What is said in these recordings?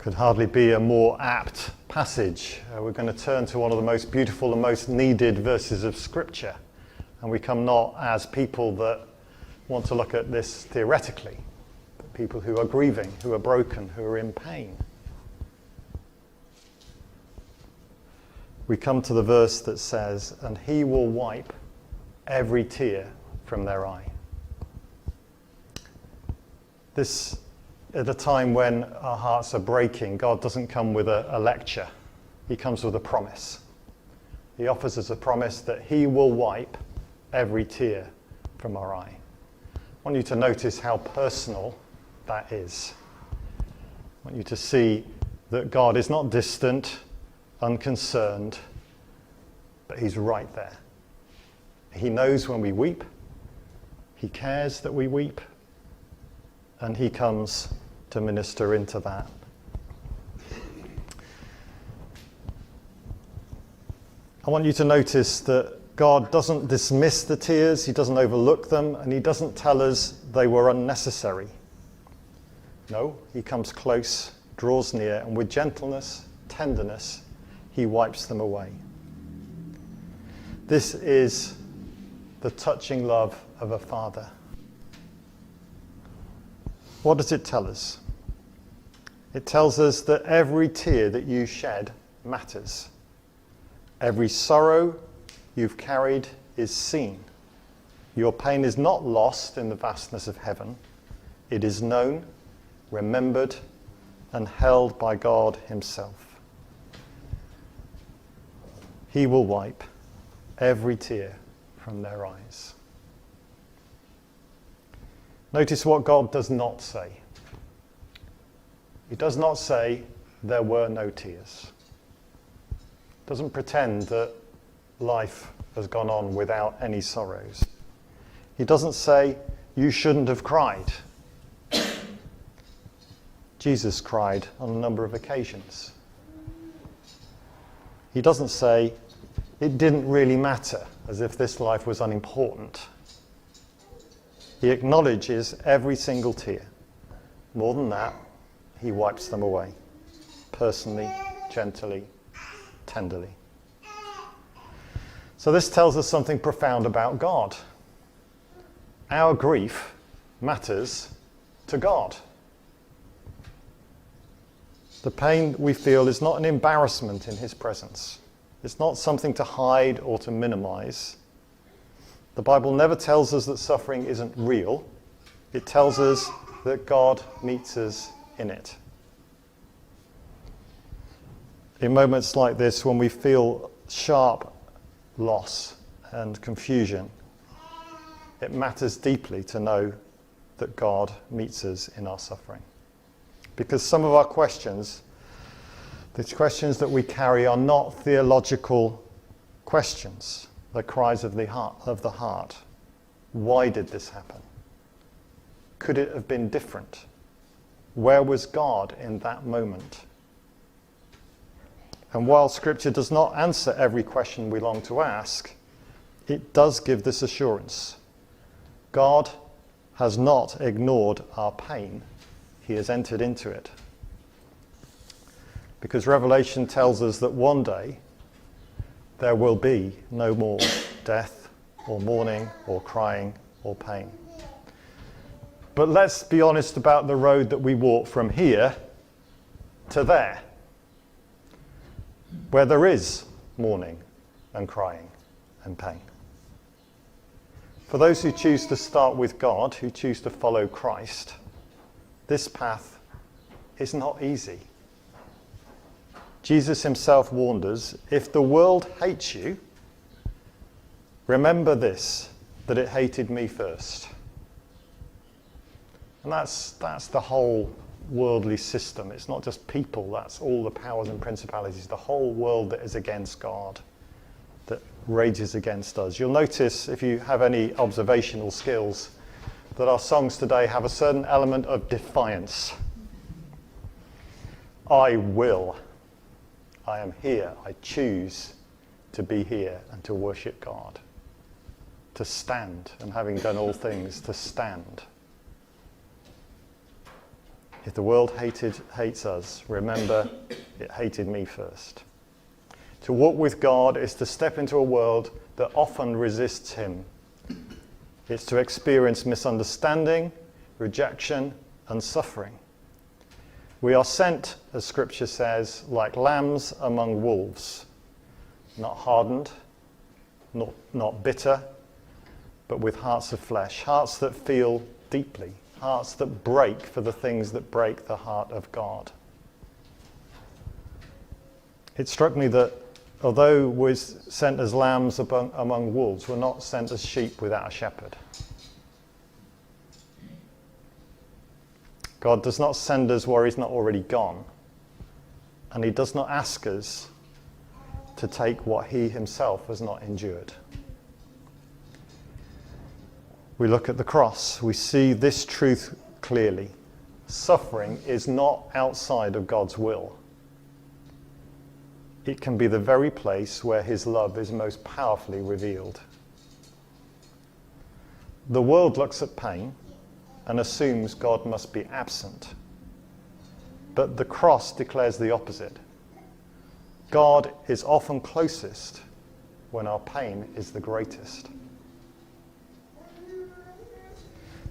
Could hardly be a more apt passage. We're going to turn to one of the most beautiful and most needed verses of Scripture. And we come not as people that want to look at this theoretically, but people who are grieving, who are broken, who are in pain. We come to the verse that says, "And he will wipe every tear from their eye." This, at a time when our hearts are breaking, God doesn't come with a lecture. He comes with a promise. He offers us a promise that he will wipe every tear from our eye. I want you to notice how personal that is. I want you to see that God is not distant, unconcerned, but he's right there. He knows when we weep. He cares that we weep. And he comes to minister into that. I want you to notice that God doesn't dismiss the tears, he doesn't overlook them, and he doesn't tell us they were unnecessary. No, he comes close, draws near, and with gentleness, tenderness, he wipes them away. This is the touching love of a father. What does it tell us? It tells us that every tear that you shed matters. Every sorrow you've carried is seen. Your pain is not lost in the vastness of heaven. It is known, remembered, and held by God himself. He will wipe every tear from their eyes. Notice what God does not say. He does not say there were no tears. He doesn't pretend that life has gone on without any sorrows. He doesn't say you shouldn't have cried. Jesus cried on a number of occasions. He doesn't say it didn't really matter, as if this life was unimportant. He acknowledges every single tear. More than that, he wipes them away, personally, gently, tenderly. So this tells us something profound about God. Our grief matters to God. The pain we feel is not an embarrassment in his presence. It's not something to hide or to minimize. The Bible never tells us that suffering isn't real. It tells us that God meets us in it. In moments like this, when we feel sharp loss and confusion, it matters deeply to know that God meets us in our suffering. Because some of our questions, the questions that we carry, are not theological questions. They're cries of the heart. Why did this happen? Could it have been different? Where was God in that moment? And while Scripture does not answer every question we long to ask, it does give this assurance. God has not ignored our pain. He has entered into it. Because Revelation tells us that one day there will be no more death or mourning or crying or pain. But let's be honest about the road that we walk from here to there, where there is mourning and crying and pain. For those who choose to start with God, who choose to follow Christ, this path is not easy. Jesus himself warned us, if the world hates you, remember this, that it hated me first. And that's the whole worldly system. It's not just people, that's all the powers and principalities, the whole world that is against God, that rages against us. You'll notice, if you have any observational skills, that our songs today have a certain element of defiance. I will. I am here. I choose to be here and to worship God. To stand, and having done all things, to stand. If the world hates us, remember it hated me first. To walk with God is to step into a world that often resists him. It's to experience misunderstanding, rejection, and suffering. We are sent, as Scripture says, like lambs among wolves, not hardened, not bitter, but with hearts of flesh, hearts that feel deeply, hearts that break for the things that break the heart of God. It struck me that although we're sent as lambs among wolves, we're not sent as sheep without a shepherd. God does not send us where he's not already gone. And he does not ask us to take what he himself has not endured. We look at the cross, we see this truth clearly. Suffering is not outside of God's will. It can be the very place where his love is most powerfully revealed. The world looks at pain and assumes God must be absent. But the cross declares the opposite. God is often closest when our pain is the greatest.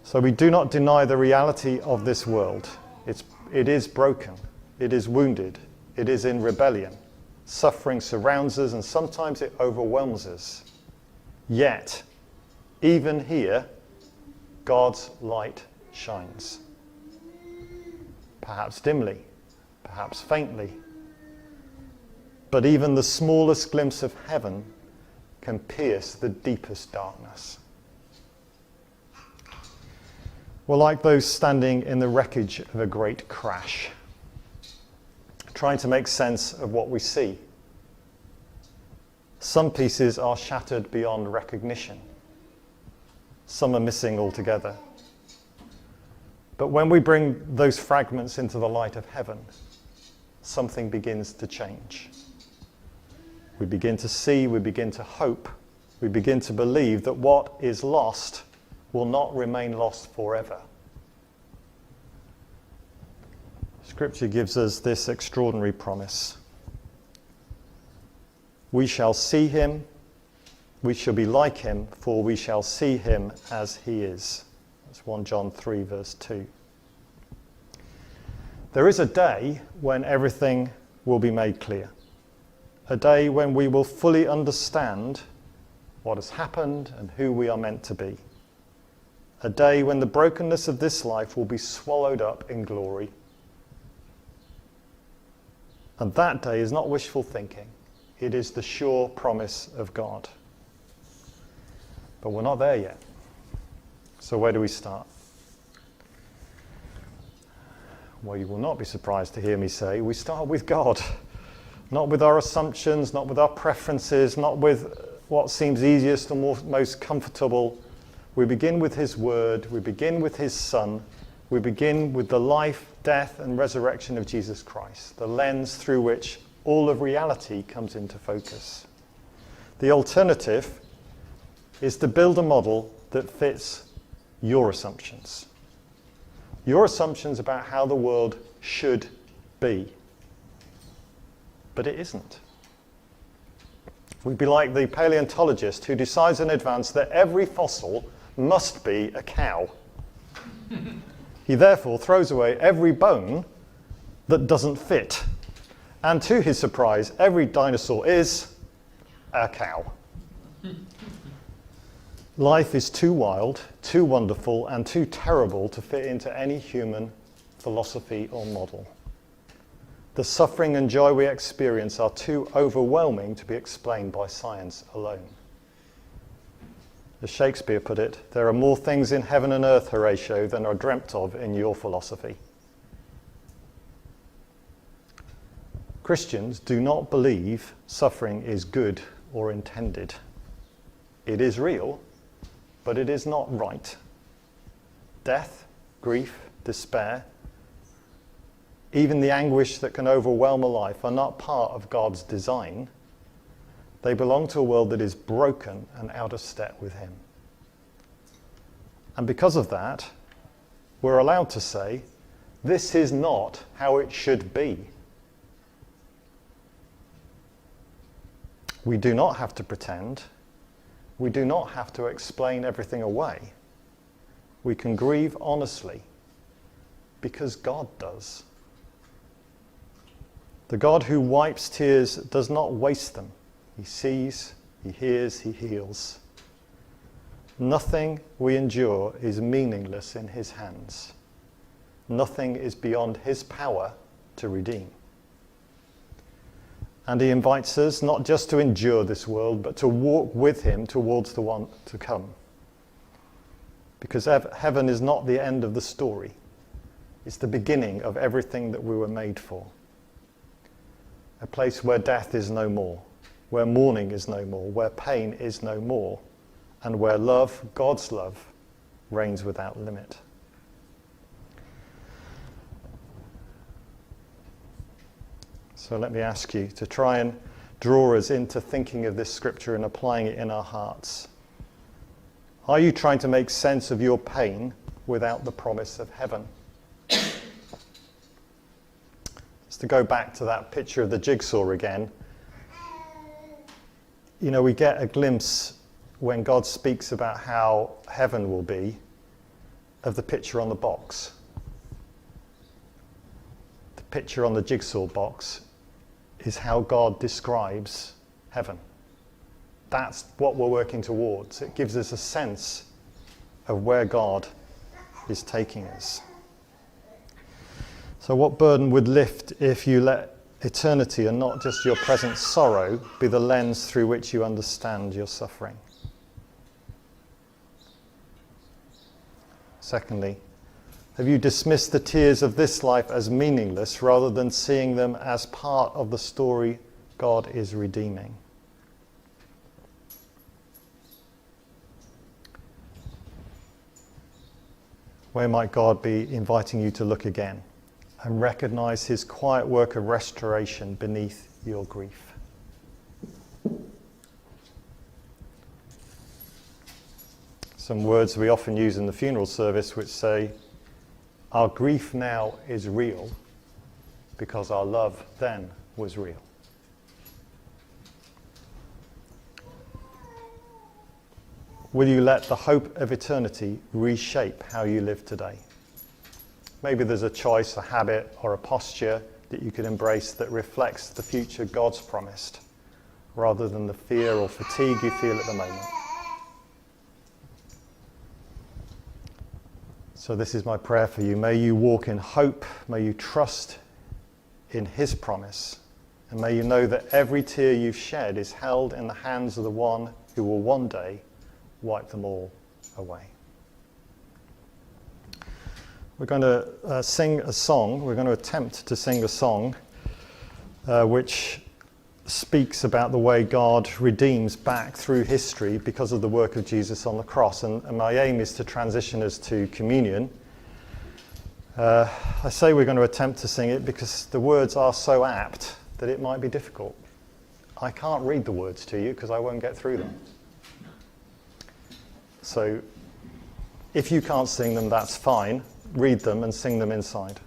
So we do not deny the reality of this world. It is broken. It is wounded. It is in rebellion. Suffering surrounds us and sometimes it overwhelms us. Yet, even here, God's light shines. Perhaps dimly, perhaps faintly. But even the smallest glimpse of heaven can pierce the deepest darkness. We're like those standing in the wreckage of a great crash, trying to make sense of what we see. Some pieces are shattered beyond recognition. Some are missing altogether. But when we bring those fragments into the light of heaven, something begins to change. We begin to see, we begin to hope, we begin to believe that what is lost will not remain lost forever. Scripture gives us this extraordinary promise. We shall see him, we shall be like him, for we shall see him as he is. That's 1 John 3 verse 2. There is a day when everything will be made clear. A day when we will fully understand what has happened and who we are meant to be. A day when the brokenness of this life will be swallowed up in glory. And that day is not wishful thinking. It is the sure promise of God. But we're not there yet. So where do we start? Well, you will not be surprised to hear me say we start with God. Not with our assumptions, not with our preferences, not with what seems easiest or most comfortable. We begin with his word, we begin with his Son, we begin with the life, death and resurrection of Jesus Christ, the lens through which all of reality comes into focus. The alternative is to build a model that fits your assumptions. Your assumptions about how the world should be. But it isn't. We'd be like the paleontologist who decides in advance that every fossil must be a cow. He therefore throws away every bone that doesn't fit. And to his surprise, every dinosaur is a cow. Life is too wild, too wonderful, and too terrible to fit into any human philosophy or model. The suffering and joy we experience are too overwhelming to be explained by science alone. As Shakespeare put it, there are more things in heaven and earth, Horatio, than are dreamt of in your philosophy. Christians do not believe suffering is good or intended. It is real, but it is not right. Death, grief, despair, even the anguish that can overwhelm a life are not part of God's design. They belong to a world that is broken and out of step with him. And because of that, we're allowed to say This is not how it should be. We do not have to pretend. We do not have to explain everything away. We can grieve honestly because God does. The God who wipes tears does not waste them. He sees, he hears, he heals. Nothing we endure is meaningless in his hands. Nothing is beyond his power to redeem. And he invites us not just to endure this world, but to walk with him towards the one to come. Because heaven is not the end of the story. It's the beginning of everything that we were made for. A place where death is no more, where mourning is no more, where pain is no more, and where love, God's love, reigns without limit. So let me ask you to try and draw us into thinking of this scripture and applying it in our hearts. Are you trying to make sense of your pain without the promise of heaven? Just to go back to that picture of the jigsaw again, you know, we get a glimpse when God speaks about how heaven will be of the picture on the box. The picture on the jigsaw box is how God describes heaven. That's what we're working towards. It gives us a sense of where God is taking us. So what burden would lift if you let eternity and not just your present sorrow be the lens through which you understand your suffering? Secondly, have you dismissed the tears of this life as meaningless rather than seeing them as part of the story God is redeeming? Where might God be inviting you to look again and recognize his quiet work of restoration beneath your grief? Some words we often use in the funeral service which say, our grief now is real because our love then was real. Will you let the hope of eternity reshape how you live today? Maybe there's a choice, a habit, or a posture that you could embrace that reflects the future God's promised, rather than the fear or fatigue you feel at the moment. So this is my prayer for you. May you walk in hope, may you trust in his promise, and may you know that every tear you've shed is held in the hands of the one who will one day wipe them all away. We're going to sing a song. We're going to attempt to sing a song which speaks about the way God redeems back through history because of the work of Jesus on the cross. And my aim is to transition us to communion. I say we're going to attempt to sing it because the words are so apt that it might be difficult. I can't read the words to you because I won't get through them. So if you can't sing them, that's fine. Read them and sing them inside.